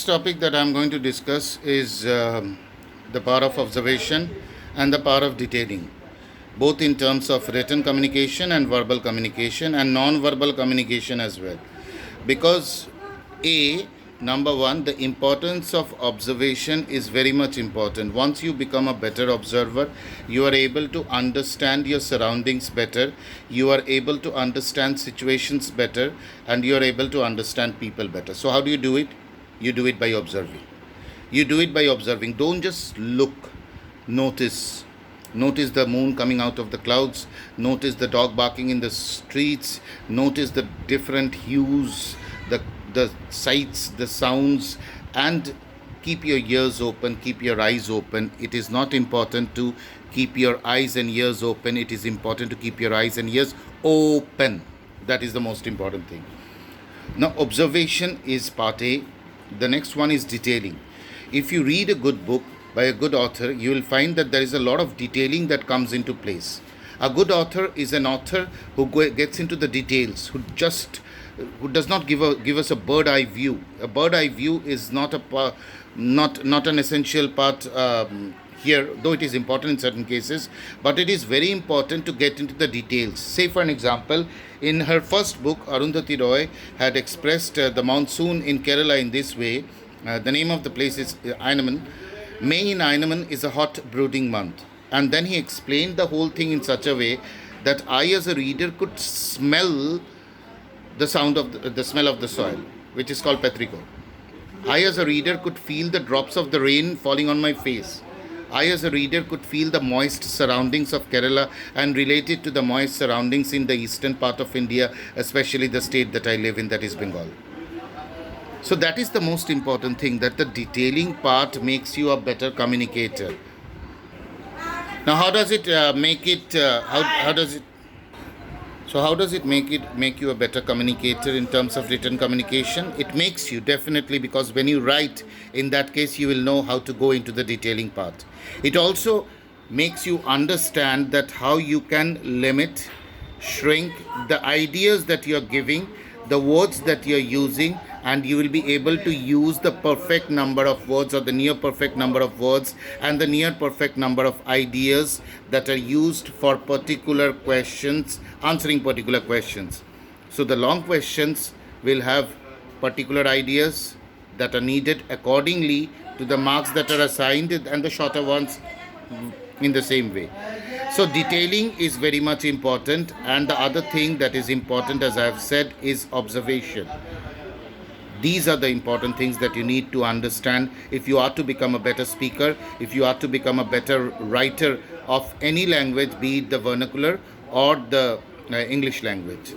Topic that I'm going to discuss is the power of observation and the power of detailing, both in terms of written communication and verbal communication and non-verbal communication as well. Because number one, the importance of observation is very much important. Once you become a better observer, you are able to understand your surroundings better, you are able to understand situations better, and you are able to understand people better. So how do you do it? You do it by observing. You do it by observing. Don't just look. Notice. Notice the moon coming out of the clouds. Notice the dog barking in the streets. Notice the different hues, the sights, the sounds, and keep your ears open, keep your eyes open. It is not important to keep your eyes and ears open. It is important to keep your eyes and ears open. That is the most important thing. Now, observation is part A. The next one is detailing. If you read a good book by a good author, you will find that there is a lot of detailing that comes into place. A good author is an author who gets into the details, who does not give us a bird eye view. A bird eye view is not an essential part here, though it is important in certain cases, but it is very important to get into the details. Say, for an example, in her first book, Arundhati Roy had expressed the monsoon in Kerala in this way. The name of the place is Aynaman. May in Aynaman is a hot brooding month. And then he explained the whole thing in such a way that I, as a reader, could smell the smell of the soil, which is called petrichor. I, as a reader, could feel the drops of the rain falling on my face. I, as a reader, could feel the moist surroundings of Kerala and relate it to the moist surroundings in the eastern part of India, especially the state that I live in, that is Bengal. So that is the most important thing, that the detailing part makes you a better communicator. Now, how does it make it? How does it? So how does it make you a better communicator in terms of written communication? It makes you, definitely, because when you write, in that case, you will know how to go into the detailing part. It also makes you understand that how you can limit, shrink the ideas that you're giving, the words that you're using, and you will be able to use the perfect number of words or the near perfect number of words and the near perfect number of ideas that are used for particular questions, answering particular questions. So the long questions will have particular ideas that are needed accordingly to the marks that are assigned, and the shorter ones in the same way. So detailing is very much important, and the other thing that is important, as I have said, is observation. These are the important things that you need to understand if you are to become a better speaker, if you are to become a better writer of any language, be it the vernacular or the English language.